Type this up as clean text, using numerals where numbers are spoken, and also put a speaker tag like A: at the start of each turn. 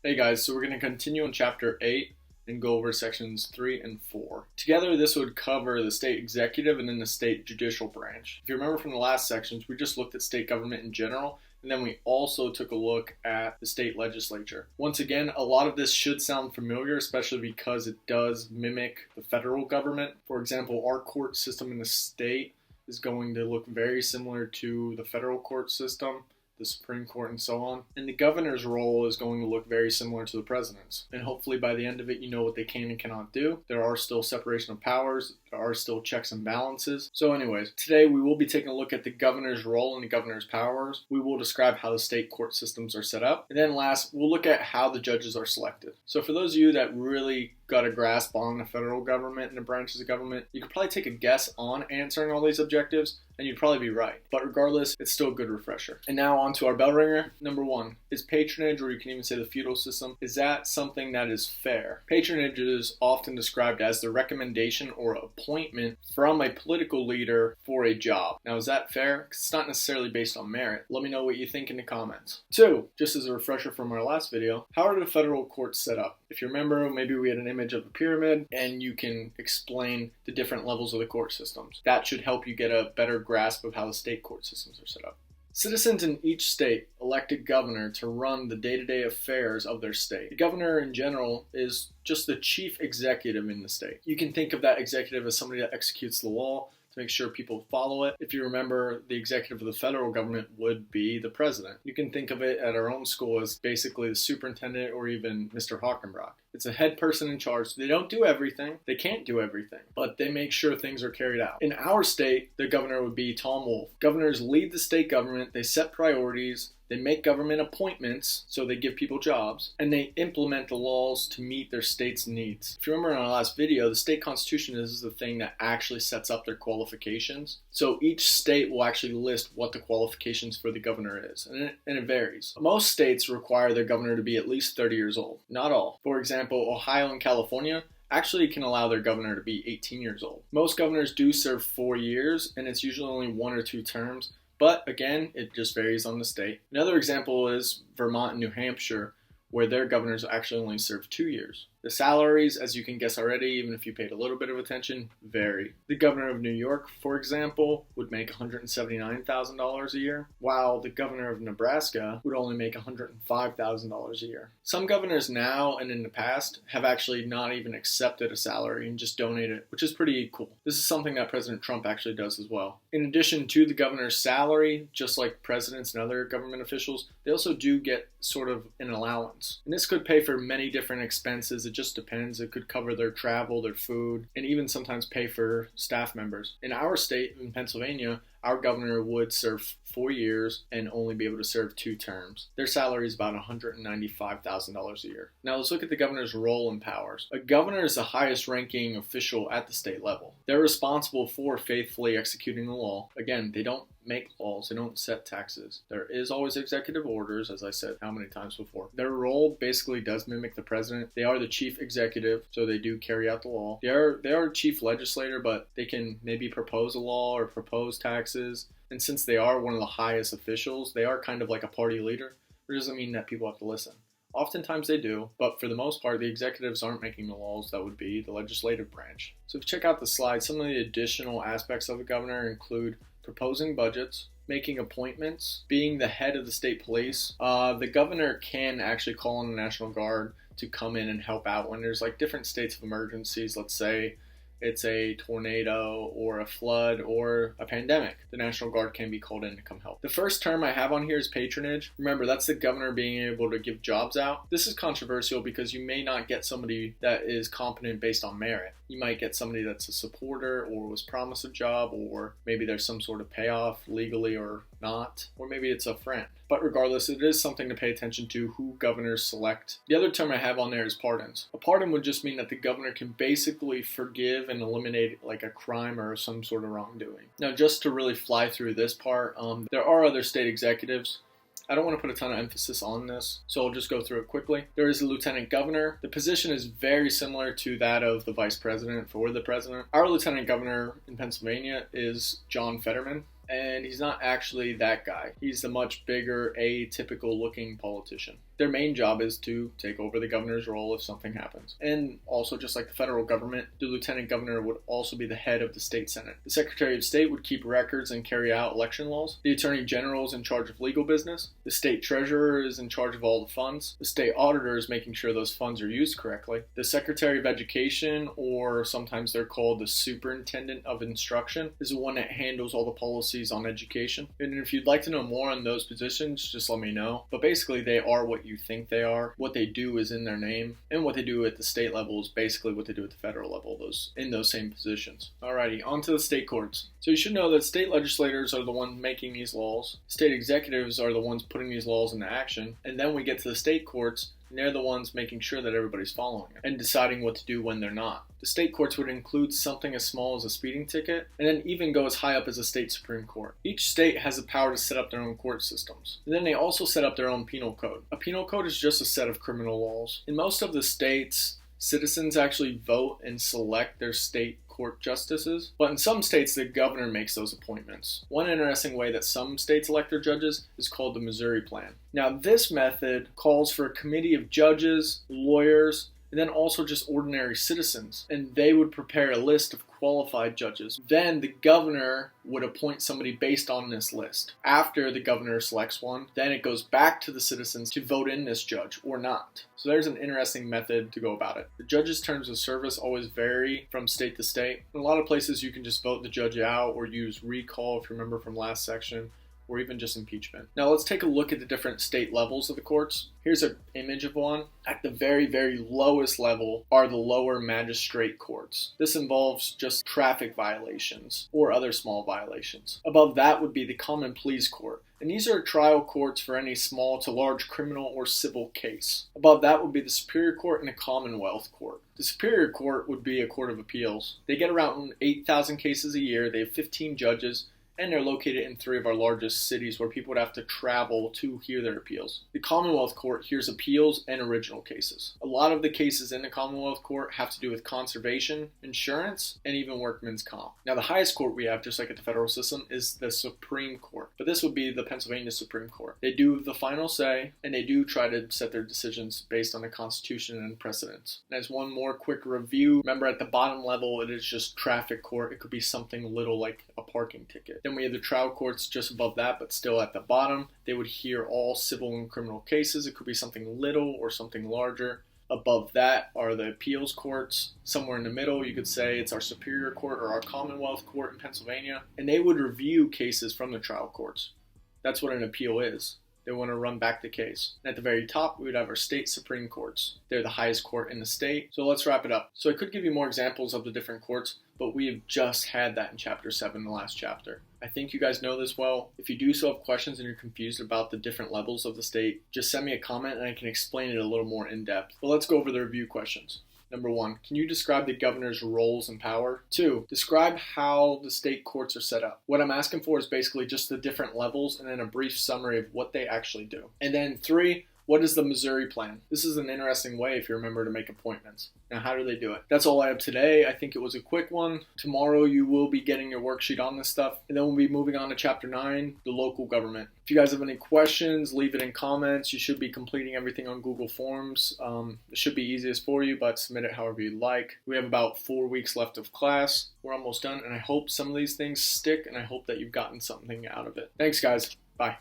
A: Hey guys, so we're going to continue on chapter 8 and go over sections 3 and 4. Together, this would cover the state executive and then the state judicial branch. If you remember from the last sections, we just looked at state government in general, and then we also took a look at the state legislature. Once again, a lot of this should sound familiar, especially because it does mimic the federal government. For example, our court system in the state is going to look very similar to the federal court system, the Supreme Court, and so on. And the governor's role is going to look very similar to the president's. And hopefully by the end of it, you know what they can and cannot do. There are still separation of powers. There are still checks and balances. So anyways, today we will be taking a look at the governor's role and the governor's powers. We will describe how the state court systems are set up. And then last, we'll look at how the judges are selected. So for those of you that really got a grasp on the federal government and the branches of government, you could probably take a guess on answering all these objectives, and you'd probably be right. But regardless, it's still a good refresher. And now on to our bell ringer. Number 1, is patronage, or you can even say the feudal system, is that something that is fair? Patronage is often described as the recommendation or appointment from a political leader for a job. Now, is that fair? 'Cause it's not necessarily based on merit. Let me know what you think in the comments. 2, just as a refresher from our last video, how are the federal courts set up? If you remember, maybe we had an image of a pyramid, and you can explain the different levels of the court systems. That should help you get a better grasp of how the state court systems are set up. Citizens in each state elect a governor to run the day-to-day affairs of their state. The governor in general is just the chief executive in the state. You can think of that executive as somebody that executes the law to make sure people follow it. If you remember, the executive of the federal government would be the president. You can think of it at our own school as basically the superintendent or even Mr. Hockenbrock. It's a head person in charge. They don't do everything. They can't do everything, but they make sure things are carried out. In our state, the governor would be Tom Wolf. Governors lead the state government. They set priorities. They make government appointments, so they give people jobs, and they implement the laws to meet their state's needs. If you remember in our last video, the state constitution is the thing that actually sets up their qualifications. So each state will actually list what the qualifications for the governor is, and it varies. Most states require their governor to be at least 30 years old. Not all. For example, Ohio and California actually can allow their governor to be 18 years old. Most governors do serve 4 years, and it's usually only 1 or 2 terms. But again, it just varies on the state. Another example is Vermont and New Hampshire, where their governors actually only serve 2 years. The salaries, as you can guess already, even if you paid a little bit of attention, vary. The governor of New York, for example, would make $179,000 a year, while the governor of Nebraska would only make $105,000 a year. Some governors now and in the past have actually not even accepted a salary and just donate it, which is pretty cool. This is something that President Trump actually does as well. In addition to the governor's salary, just like presidents and other government officials, they also do get sort of an allowance. And this could pay for many different expenses. It just depends. It could cover their travel, their food, and even sometimes pay for staff members. In our state, in Pennsylvania, our governor would serve 4 years and only be able to serve 2 terms. Their salary is about $195,000 a year. Now let's look at the governor's role and powers. A governor is the highest ranking official at the state level. They're responsible for faithfully executing the law. Again, they don't make laws, they don't set taxes. There is always executive orders, as I said how many times before. Their role basically does mimic the president. They are the chief executive, so they do carry out the law. They are chief legislator, but they can maybe propose a law or propose taxes. And since they are one of the highest officials, they are kind of like a party leader. It doesn't mean that people have to listen. Oftentimes they do, but for the most part, the executives aren't making the laws. That would be the legislative branch. So if you check out the slide, some of the additional aspects of a governor include proposing budgets, making appointments, being the head of the state police. The governor can actually call on the National Guard to come in and help out when there's like different states of emergencies. Let's say it's a tornado or a flood or a pandemic. The National Guard can be called in to come help. The first term I have on here is patronage. Remember, that's the governor being able to give jobs out. This is controversial because you may not get somebody that is competent based on merit. You might get somebody that's a supporter or was promised a job, or maybe there's some sort of payoff legally or not, or maybe it's a friend. But regardless, it is something to pay attention to who governors select. The other term I have on there is pardons. A pardon would just mean that the governor can basically forgive and eliminate like a crime or some sort of wrongdoing. Now, just to really fly through this part, there are other state executives. I don't want to put a ton of emphasis on this, so I'll just go through it quickly. There is a lieutenant governor. The position is very similar to that of the vice president for the president. Our lieutenant governor in Pennsylvania is John Fetterman. and he's not actually that guy. He's the much bigger, atypical looking politician. Their main job is to take over the governor's role if something happens. And also, just like the federal government, the lieutenant governor would also be the head of the state senate. The secretary of state would keep records and carry out election laws. The attorney general is in charge of legal business. The state treasurer is in charge of all the funds. The state auditor is making sure those funds are used correctly. The secretary of education, or sometimes they're called the superintendent of instruction, is the one that handles all the policies on education. And if you'd like to know more on those positions, just let me know. But basically, they are what you think they are. What they do is in their name, and what they do at the state level is basically what they do at the federal level, in those same positions. Alrighty, on to the state courts. So you should know that state legislators are the ones making these laws. State executives are the ones putting these laws into action. And then we get to the state courts, and they're the ones making sure that everybody's following it and deciding what to do when they're not. The state courts would include something as small as a speeding ticket, and then even go as high up as a state Supreme Court. Each state has the power to set up their own court systems. And then they also set up their own penal code. A penal code is just a set of criminal laws. In most of the states, citizens actually vote and select their state court justices, but in some states the governor makes those appointments. One interesting way that some states elect their judges is called the Missouri Plan. Now this method calls for a committee of judges, lawyers, and then also just ordinary citizens, and they would prepare a list of qualified judges. Then the governor would appoint somebody based on this list. After the governor selects one, then it goes back to the citizens to vote in this judge or not. So there's an interesting method to go about it. The judges' terms of service always vary from state to state. In a lot of places you can just vote the judge out or use recall, if you remember from last section, or even just impeachment. Now let's take a look at the different state levels of the courts. Here's an image of one. At the very, very lowest level are the lower magistrate courts. This involves just traffic violations or other small violations. Above that would be the common pleas court. And these are trial courts for any small to large criminal or civil case. Above that would be the Superior Court and the Commonwealth Court. The Superior Court would be a court of appeals. They get around 8,000 cases a year. They have 15 judges. And they're located in 3 of our largest cities where people would have to travel to hear their appeals. The Commonwealth Court hears appeals and original cases. A lot of the cases in the Commonwealth Court have to do with conservation, insurance, and even workman's comp. Now the highest court we have, just like at the federal system, is the Supreme Court. But this would be the Pennsylvania Supreme Court. They do have the final say, and they do try to set their decisions based on the Constitution and precedents. And as one more quick review, remember at the bottom level it is just traffic court. It could be something little like a parking ticket. Then we have the trial courts just above that, but still at the bottom. They would hear all civil and criminal cases. It could be something little or something larger. Above that are the appeals courts. Somewhere in the middle, you could say it's our Superior Court or our Commonwealth Court in Pennsylvania. And they would review cases from the trial courts. That's what an appeal is. They want to run back the case. And at the very top, we would have our state Supreme Courts. They're the highest court in the state. So let's wrap it up. So I could give you more examples of the different courts, but we have just had that in Chapter 7, the last chapter. I think you guys know this well. If you do still have questions and you're confused about the different levels of the state, just send me a comment and I can explain it a little more in depth. But let's go over the review questions. Number 1, can you describe the governor's roles and power? 2, describe how the state courts are set up. What I'm asking for is basically just the different levels and then a brief summary of what they actually do. And then 3, what is the Missouri Plan? This is an interesting way if you remember to make appointments. Now, how do they do it? That's all I have today. I think it was a quick one. Tomorrow you will be getting your worksheet on this stuff. And then we'll be moving on to Chapter 9, the local government. If you guys have any questions, leave it in comments. You should be completing everything on Google Forms. It should be easiest for you, but submit it however you like. We have about 4 weeks left of class. We're almost done, and I hope some of these things stick, and I hope that you've gotten something out of it. Thanks, guys. Bye.